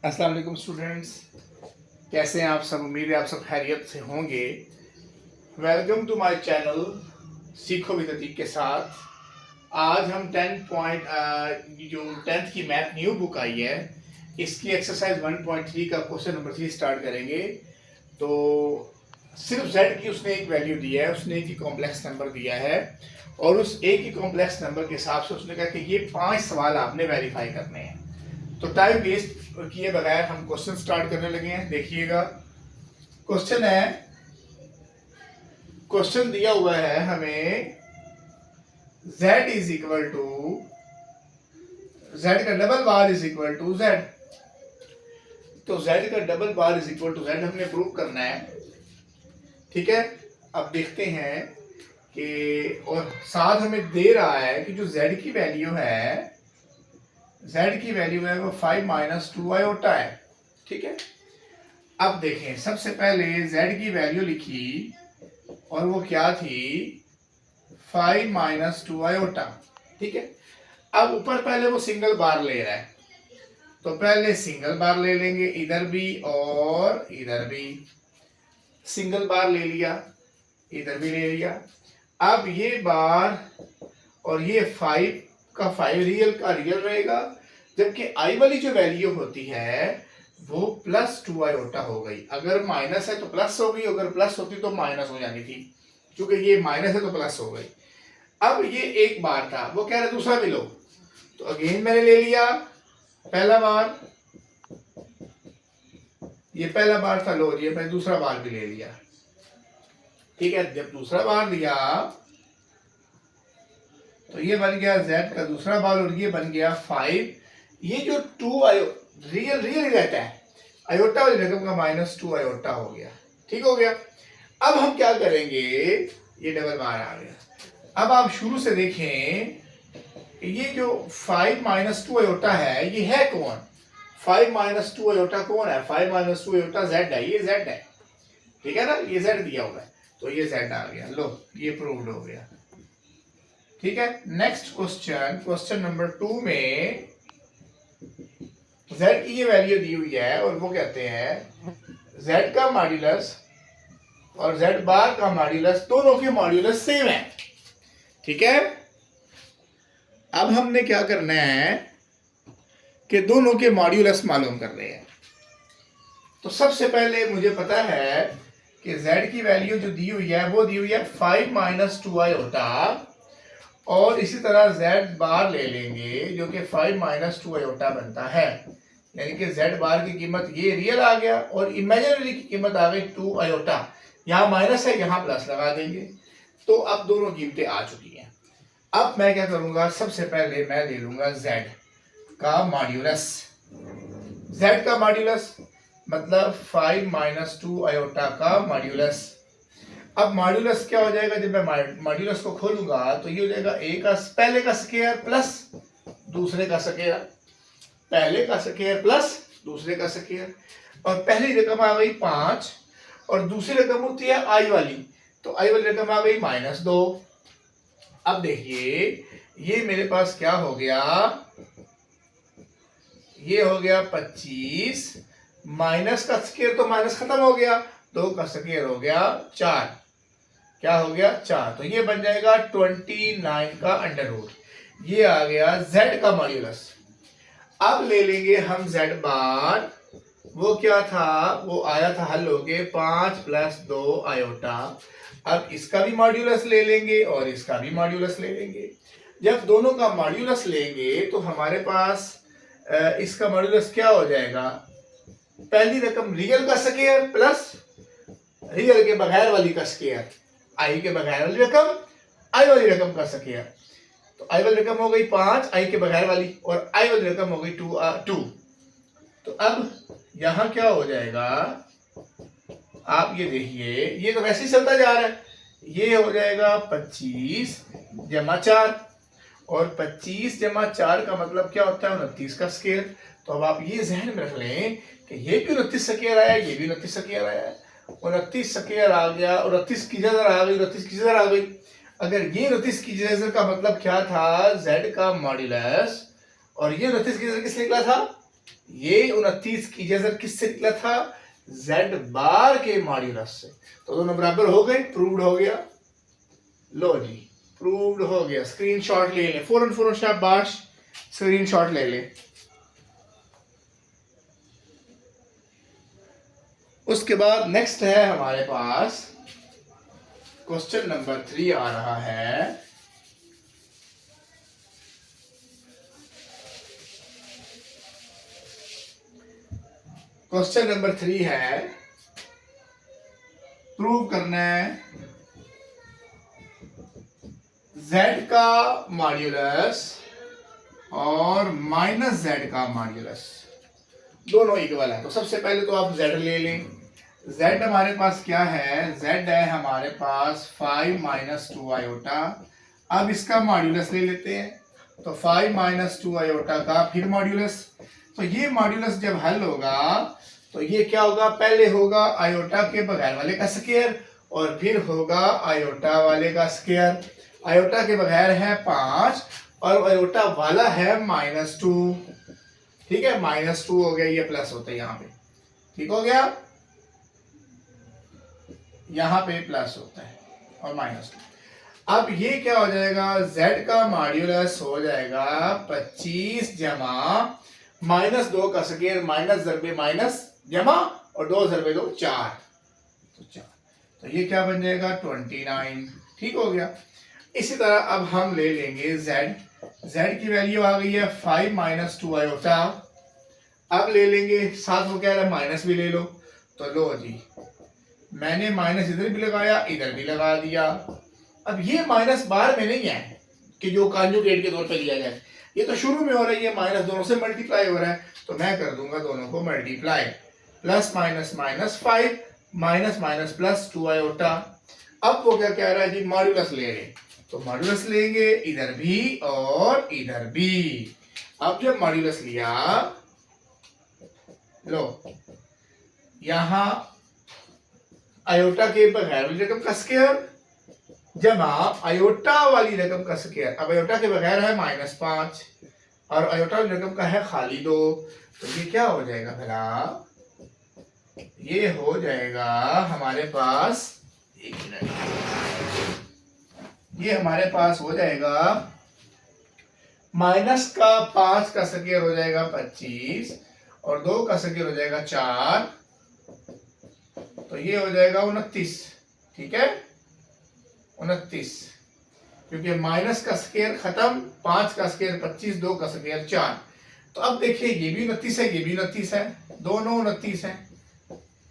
अस्सलाम वालेकुम स्टूडेंट्स, कैसे हैं आप सब। उम्मीद है आप सब खैरियत से होंगे। वेलकम टू माय चैनल सीखो विद अतीक के साथ। आज हम 10th की मैथ न्यू बुक आई है, इसकी एक्सरसाइज 1.3 का क्वेश्चन नंबर 3 स्टार्ट करेंगे। तो सिर्फ z की उसने एक वैल्यू दी है, उसने एक ही कॉम्प्लेक्स नंबर दिया है और उस एक ही कॉम्प्लेक्स नंबर के हिसाब से उसने कहा कि ये 5 सवाल आपने वेरीफाई करने हैं। तो टाइम वेस्ट किए बगैर हम क्वेश्चन स्टार्ट करने लगे हैं। देखिएगा, क्वेश्चन है, क्वेश्चन दिया हुआ है हमें z is equal to z का double bar is equal to z। तो z का double bar is equal to z हमने प्रूव करना है। ठीक है, अब देखते हैं कि और साथ हमें दे रहा है कि जो z की वैल्यू है, z की वैल्यू है वो 5 माइनस 2 आयोटा है। ठीक है, अब देखें, सबसे पहले z की वैल्यू लिखी और वो क्या थी, 5 माइनस 2 आयोटा। ठीक है, अब ऊपर पहले वो सिंगल बार ले रहा है, तो पहले सिंगल बार ले लेंगे, इधर भी और इधर भी। सिंगल बार ले लिया, इधर भी ले लिया। अब ये बार और ये 5 का 5 रियल का रियल रहेगा, जबकि आई वाली जो वैल्यू होती है वो प्लस 2 आयोटा हो गई। अगर माइनस है तो प्लस हो गई, अगर प्लस होती तो माइनस हो जानी थी, क्योंकि ये माइनस है तो प्लस हो गई। अब ये एक बार था, वो कह रहे दूसरा भी लो, तो अगेन मैंने ले लिया पहला बार, ये पहला बार था, लो ये मैंने दूसरा बार भी ले लिया। ठीक है, जब दूसरा बार लिया तो ये बन गया z का दूसरा बार और ये बन गया 5। ये जो 2 रियल रियल ही रहता है, आयोटा वाली रकम का माइनस 2 आयोटा हो गया। ठीक हो गया। अब हम क्या करेंगे, ये डबल बार आ गया। अब आप शुरू से देखें, ये जो 5 माइनस 2 आयोटा है ये है कौन, 5 माइनस 2 आयोटा कौन है, 5 माइनस 2 आयोटा z है, ये z है। ठीक है ना, ये z दिया हुआ है, तो ये z आ गया। लो, ये प्रूव्ड हो गया। ठीक है, नेक्स्ट क्वेश्चन, क्वेश्चन नंबर 2 में z की ये वैल्यू दी हुई है और वो कहते हैं z का मॉड्यूलस और z बार का मॉड्यूलस, दोनों के मॉड्यूलस सेम है। ठीक है, अब हमने क्या करना है कि दोनों के मॉड्यूलस मालूम करने हैं। तो सबसे पहले मुझे पता है कि z की वैल्यू जो दी हुई है वो दी हुई है 5 माइनस 2 आयोटा, और इसी तरह z बार ले लेंगे जो कि 5 माइनस 2 आयोटा बनता है, यानी कि z बार की कीमत ये रियल आ गया और इमेजिनरी की कीमत आ गई 2 आयोटा। यहाँ माइनस है, यहाँ प्लस लगा देंगे, तो अब दोनों कीमतें आ चुकी हैं। अब मैं क्या करूंगा, सबसे पहले मैं ले लूंगा z का मॉड्यूलस। z का मॉड्यूलस मतलब 5 माइनस 2 आयोटा का मॉड्यूलस। अब मॉड्यूलस क्या हो जाएगा, जब मैं मॉड्यूलस को खोलूंगा तो ये हो जाएगा a का पहले का स्क्वायर प्लस दूसरे का स्क्वायर, पहले का स्क्वायर प्लस दूसरे का स्क्वायर। और पहली रकम आ गई 5 और दूसरी रकम होती है आई वाली, तो आई वाली रकम आ गई -2। अब देखिए, ये मेरे पास क्या हो गया, ये हो गया 25, माइनस का स्क्वायर तो माइनस खत्म हो गया, 2 का स्क्वायर हो गया 4, क्या हो गया 4, तो ये बन जाएगा 29 का अंडर रूट। ये आ गया z का मॉड्यूलस। अब ले लेंगे हम z बार, वो क्या था, वो आया था हल हो गए 5 प्लस 2 आयोटा। अब इसका भी मॉड्यूलस ले लेंगे और इसका भी मॉड्यूलस ले लेंगे। जब दोनों का मॉड्यूलस लेंगे तो हमारे पास इसका मॉड्यूलस क्या हो जाएगा, पहली रकम रियल का स्क्वायर प्लस रियल के बगैर वाली का स्क्वायर, आई के बगैर वाली रकम आई वाली रकम का स्क्वायर। तो आई वाली रकम हो गई 5 आई के बगैर वाली, और आई वाली रकम हो गई 2। तो अब यहां क्या हो जाएगा, आप ये देखिए, ये तो वैसे ही चलता जा रहा है, ये हो जाएगा 25 जमा 4, और 25 जमा 4 का मतलब क्या होता है, 29 का स्क्वायर। तो अब आप ये जहन में रख लें कि ये भी 29 स्क्वायर आया, ये भी 29 स्क्वायर आया, 29 स्क्वायर आ गया, 29 की जगह आ गई, 29 की जगह आ गई। अगर ये 29 की जगह का मतलब क्या था, z का मॉड्यूलस, और ये 29 की जगह किस निकला था, ये 29 की जगह किससे निकला था? z बार के मॉड्यूलस से। तो दोनों बराबर हो गए, प्रूव्ड हो गया। लो जी, प्रूव्ड हो गया। स्क्रीनशॉट ले लें, फौरन फौरन शाबाश, स्क्रीनशॉट ले लें। उसके बाद नेक्स्ट है हमारे पास क्वेश्चन नंबर 3 आ रहा है। क्वेश्चन नंबर 3 है, प्रूव करना है z का मॉड्यूलस और माइनस z का मॉड्यूलस दोनों इक्वल है। तो सबसे पहले तो आप z ले लें। z हमारे पास क्या है? z है हमारे पास 5 माइनस 2 आयोटा। अब इसका मॉड्यूलस ले लेते हैं। तो 5 माइनस 2 आयोटा का फिर मॉड्यूलस। तो ये मॉड्यूलस जब हल होगा तो ये क्या होगा? पहले होगा आयोटा के बगैर वाले का स्क्वायर और फिर होगा आयोटा वाले का स्क्वायर। आयोटा के बगैर है 5 और आयोटा वाला है -2। ठीक है, -2 हो गया, ये प्लस होता है यहाँ पे। ठीक हो गया, यहाँ पे प्लस होता है और -2। अब ये क्या हो जाएगा? z का मॉड्यूलस हो जाएगा 25 जमा -2 का स्क्वायर माइनस ज़रबे माइनस जमा और 2 ज़रबे 2 4। तो 4, तो ये क्या बन जाएगा? 29। ठीक हो गया। इसी तरह अब हम ले लेंगे z की वैल्यू आ गई है 5 माइनस 2 आयोटा। अब ले लेंगे, साथ वो कह रहा है माइनस भी ले लो। तो लो जी, मैंने माइनस इधर भी लगाया, इधर भी लगा दिया। अब ये माइनस बार में नहीं है कि जो कॉन्जुगेट के तौर पे लिया जाए, ये तो शुरू में हो रही है, माइनस दोनों से मल्टीप्लाई हो रहा है। तो मैं कर दूंगा दोनों को multiply, plus minus minus 5 minus minus plus 2 iota. अब वो क्या कह रहा है जी? मॉड्यूलस ले लें। तो मॉड्यूलस लेंगे इधर भी और इधर भी। अब जब मॉड्यूलस लिया, लो यहां आयोटा के बगैर वाली रकम का स्क्वायर जमा आयोटा वाली रकम का स्क्वायर। अब आयोटा के बगैर है -5 और आयोटा वाली रकम का है खाली 2। तो ये क्या हो जाएगा भला? ये हो जाएगा हमारे पास, एक मिनट, ये हमारे पास हो जाएगा माइनस का 5 का स्क्वायर हो जाएगा 25 और 2 का स्क्वायर हो जाएगा 4। तो ये हो जाएगा 29। ठीक है, 29, क्योंकि माइनस का स्क्वायर खत्म, 5 का स्क्वायर 25, 2 का स्क्वायर 4। तो अब देखिए ये भी 29 है, ये भी 29 है, दोनों 29 है।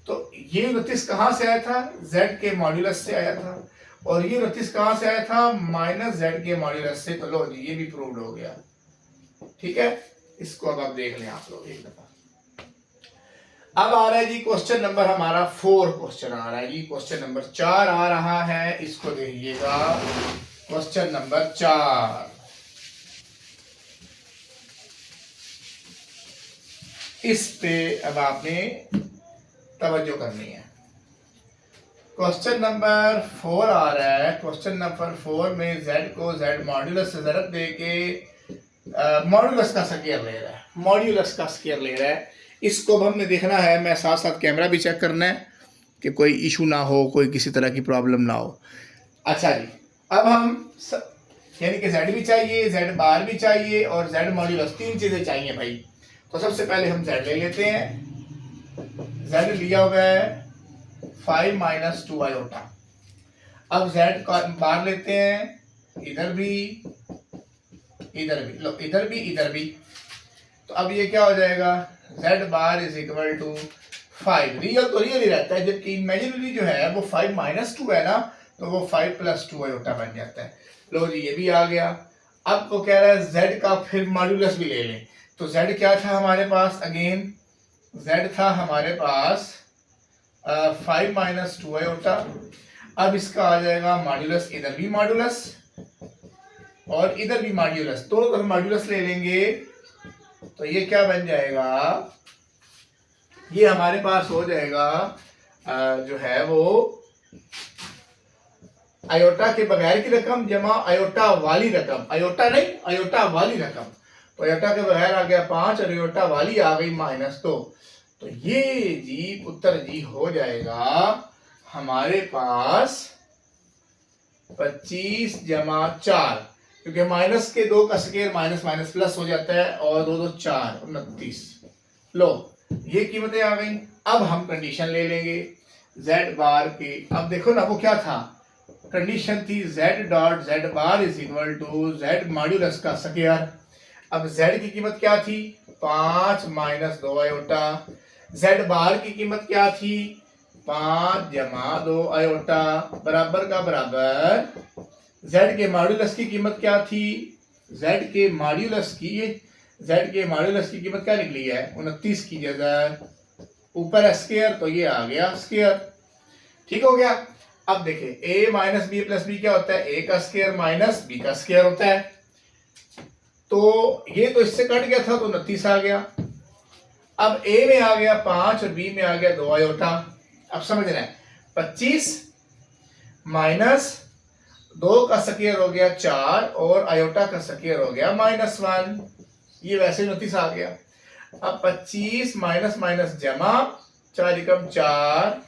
तो ये 29 कहां से आया था? z के मॉड्यूलस से आया था। और ये 29 कहां से आया था? -z के मॉड्यूलस से। तो लो जी, ये भी प्रूव्ड हो गया। ठीक है, इसको अब आप देख लें आप लोग एक दफा। अब आ रहा है जी क्वेश्चन नंबर हमारा 4 क्वेश्चन आ रहा है जी। क्वेश्चन नंबर 4 आ रहा है, इसको देखिएगा। क्वेश्चन नंबर 4, इस पे अब आपने तवज्जो करनी है। क्वेश्चन नंबर 4 आ रहा है। क्वेश्चन नंबर 4 में z को z मॉड्यूलस से ज़रब दे के मॉड्यूलस का स्क्वायर ले रहा है, मॉड्यूलस का स्क्वायर ले रहा है। इसको अब हमने देखना है, मैं साथ साथ कैमरा भी चेक करना है कि कोई इशू ना हो, कोई किसी तरह की प्रॉब्लम ना हो। अच्छा जी, अब हम यानी कि z भी चाहिए, z बार भी चाहिए और z मॉड्यूलस, 3 चीज़ें चाहिए भाई। तो सबसे पहले हम z ले लेते हैं। z लिया हुआ है 5 माइनस 2 आयोटा। अब z का बार लेते हैं, इधर भी इधर भी, लो इधर भी इधर भी। तो अब ये क्या हो जाएगा? z bar is equal to 5। Real तो रियल ही रहता है, जबकि इमेजिनरी जो है वो 5 माइनस 2 है ना, तो वो 5 प्लस 2 आयोटा बन जाता है। लो जी, ये भी आ गया। अब वो कह रहा है z का फिर मॉड्यूलस भी ले लें। तो z क्या था हमारे पास? अगेन z था हमारे पास 5 माइनस 2 आयोटा। अब इसका आ जाएगा मॉड्यूलस, इधर भी मॉड्यूलस और इधर भी मॉड्यूलस, दोनों तरफ मॉड्यूलस ले लेंगे। तो ये क्या बन जाएगा? ये हमारे पास हो जाएगा जो है वो आयोटा के बगैर की रकम जमा आयोटा वाली रकम, आयोटा नहीं, आयोटा वाली रकम। तो आयोटा के बगैर आ गया 5 और आयोटा वाली आ गई -2। तो ये जी उत्तर जी हो जाएगा हमारे पास 25 जमा 4, क्योंकि माइनस के 2 का स्क्वायर माइनस माइनस प्लस हो जाता है और 2 2 4 29। लो ये कीमतें आ गई। अब हम कंडीशन ले लेंगे z बार की। अब देखो ना वो क्या था, कंडीशन थी z dot z bar is equal to z modulus का स्क्वायर। अब z की कीमत क्या थी 5 माइनस 2 आयोटा, z बार की कीमत क्या थी 5 जमा 2 आयोटा बराबर का बराबर z के मॉड्यूलस की कीमत क्या थी, z के मॉड्यूलस की कीमत क्या निकली है 29 की जगह ऊपर है स्क्वायर तो ये आ गया स्क्वायर। ठीक हो गया। अब देखें a minus b plus b क्या होता है, a का स्क्वायर माइनस b का स्क्वायर होता है। तो ये तो इससे कट गया था तो 29 आ गया। अब a में आ गया 5 और b में आ गया 2 आयोटा। अब समझना है 25 माइनस 2 का स्क्वायर हो गया 4 और आयोटा का स्क्वायर हो गया -1, ये वैसे 29 आ गया। अब 25 माइनस माइनस जमा 4 एकम 4।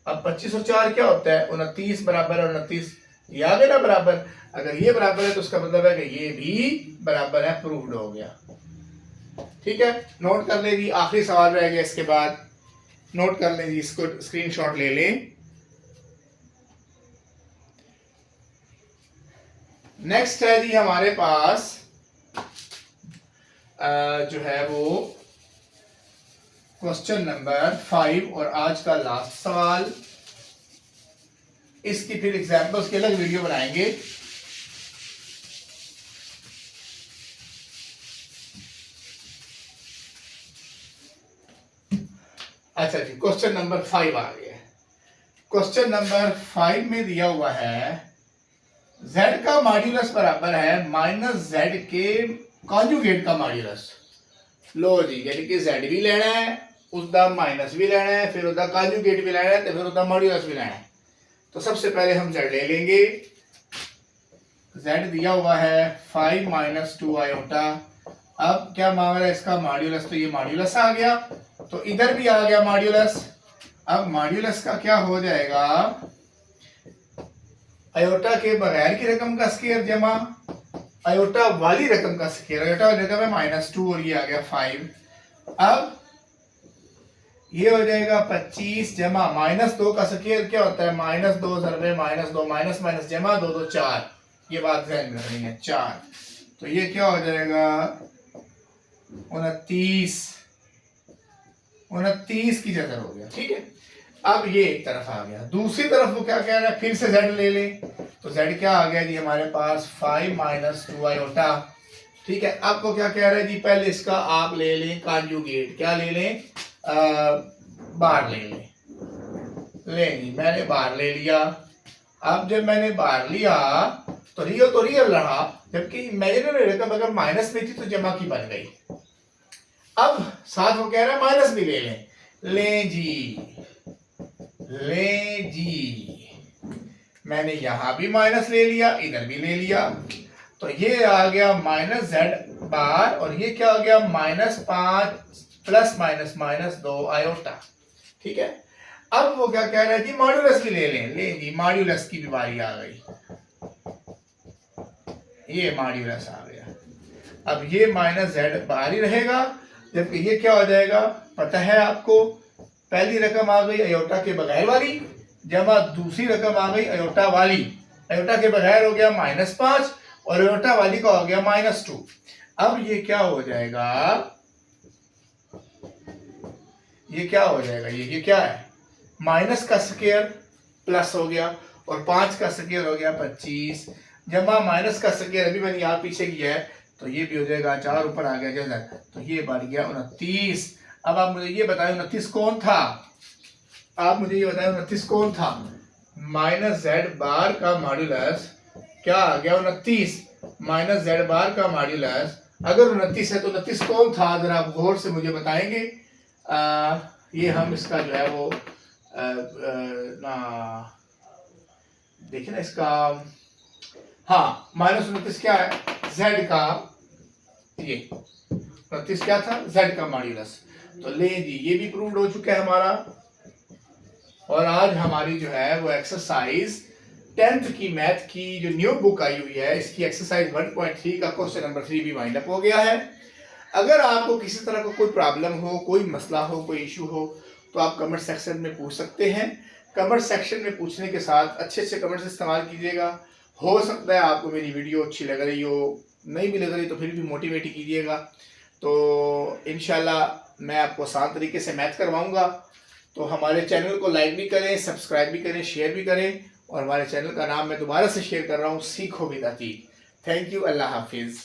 अब 25 और 4 क्या होता है 29 बराबर है 29, ये आ गया ना बराबर। अगर ये बराबर है तो उसका मतलब है कि ये भी बराबर है, प्रूव्ड हो गया। ठीक है, नोट कर ले जी, आखिरी सवाल रह गया इसके बाद, नोट कर लें जी, इसको स्क्रीनशॉट ले लें। नेक्स्ट है जी हमारे पास जो है वो क्वेश्चन नंबर 5 और आज का लास्ट सवाल। इसकी फिर एग्जांपल्स की अलग वीडियो बनाएंगे। अच्छा जी, क्वेश्चन नंबर 5 आ गया। क्वेश्चन नंबर 5 में दिया हुआ है z का मॉड्यूलस बराबर है माइनस z के कॉन्जुगेट का मॉड्यूलस। लो जी, यानी कि z भी लेना है, उसका माइनस भी लेना है, फिर उसका कॉन्जुगेट भी लेना है, तो फिर उसका मॉड्यूलस भी लेना है। तो सबसे पहले हम z ले लेंगे। z दिया हुआ है 5 माइनस 2 आयोटा। अब क्या मांग रहा है इसका मॉड्यूलस, तो ये मॉड्यूलस आ गया, तो इधर भी आ गया मॉड्यूलस। अब मॉड्यूलस का क्या हो जाएगा, आयोटा के बगैर की रकम का स्क्वायर जमा आयोटा वाली रकम का स्क्वायर। आयोटा वाली रकम है -2 और ये आ गया 5। अब ये हो जाएगा 25 जमा -2 का स्क्वायर क्या होता है -2 ज़रबे -2 माइनस माइनस जमा 2 2 4, ये बात ध्यान में रखनी है 4। तो ये क्या हो जाएगा 29 की जगह हो गया। ठीक है, अब ये एक तरफ आ गया, दूसरी तरफ वो क्या कह रहा है, फिर से z ले ले। तो z क्या आ गया जी हमारे पास 5 माइनस 2 आयोटा। ठीक है, आपको क्या कह रहा है जी, पहले इसका आप ले लें कॉन्जुगेट, क्या ले लें बार ले लें। ले जी, मैंने बार ले लिया। अब जब मैंने बार लिया तो रियल रहा, जबकि इमेजिनरी रकम अगर माइनस में थी तो जमा की बन गई। अब साथ वो कह रहा है माइनस भी ले लें। ले जी, मैंने यहां भी माइनस ले लिया, इधर भी ले लिया, तो ये आ गया माइनस z बार और ये क्या हो गया -5 प्लस माइनस माइनस 2 आयोटा। ठीक है, अब वो क्या कह रहा है जी मॉड्यूलस भी ले लें। ले जी, मॉड्यूलस की भी बारी आ गई, ये मॉड्यूलस आ गया। अब ये -z बाहर ही रहेगा, जबकि ये क्या हो जाएगा पता है आपको, पहली रकम आ गई आयोटा के बगैर वाली जमा दूसरी रकम आ गई आयोटा वाली। आयोटा के बगैर हो गया -5 और आयोटा वाली का हो गया -2। अब ये क्या हो जाएगा, ये क्या हो जाएगा, ये क्या है माइनस का स्क्वायर प्लस हो गया और 5 का स्क्वायर हो गया 25 जमा माइनस का स्क्वायर अभी मैंने यहाँ पीछे किया है, तो ये भी हो जाएगा 4 ऊपर आ गया जैसा, तो ये बढ़ गया 29। अब आप मुझे ये बताएं 29 कौन था, आप मुझे ये बताएं 29 कौन था। -z बार का मॉड्यूलस क्या आ गया 29 -z बार का मॉड्यूलस अगर 29 है तो 29 कौन था, अगर आप गौर से मुझे बताएंगे। ये हम इसका जो है वो ना देखिए ना इसका, हाँ -29 क्या है z का ये 29 क्या था, z का मॉड्यूलस। तो ले जी, ये भी प्रूव्ड हो चुका है हमारा। और आज हमारी जो है वो एक्सरसाइज 10th की मैथ की जो न्यू बुक आई हुई है, इसकी एक्सरसाइज 1.3 का क्वेश्चन नंबर 3 भी वाइंड अप हो गया है। अगर आपको किसी तरह का कोई प्रॉब्लम हो, कोई मसला हो, कोई इशू हो, तो आप कमेंट सेक्शन में पूछ सकते हैं। कमेंट सेक्शन में पूछने के साथ अच्छे अच्छे कमेंट्स इस्तेमाल कीजिएगा। हो सकता है आपको मेरी वीडियो अच्छी लग रही हो, नहीं भी लग रही तो फिर भी मोटिवेट ही कीजिएगा। तो इंशाल्लाह मैं आपको आसान तरीके से मैथ करवाऊंगा। तो हमारे चैनल को लाइक भी करें, सब्सक्राइब भी करें, शेयर भी करें। और हमारे चैनल का नाम मैं दोबारा से शेयर कर रहा हूँ, सीखो विद अतीक। थैंक यू, अल्लाह हाफिज़।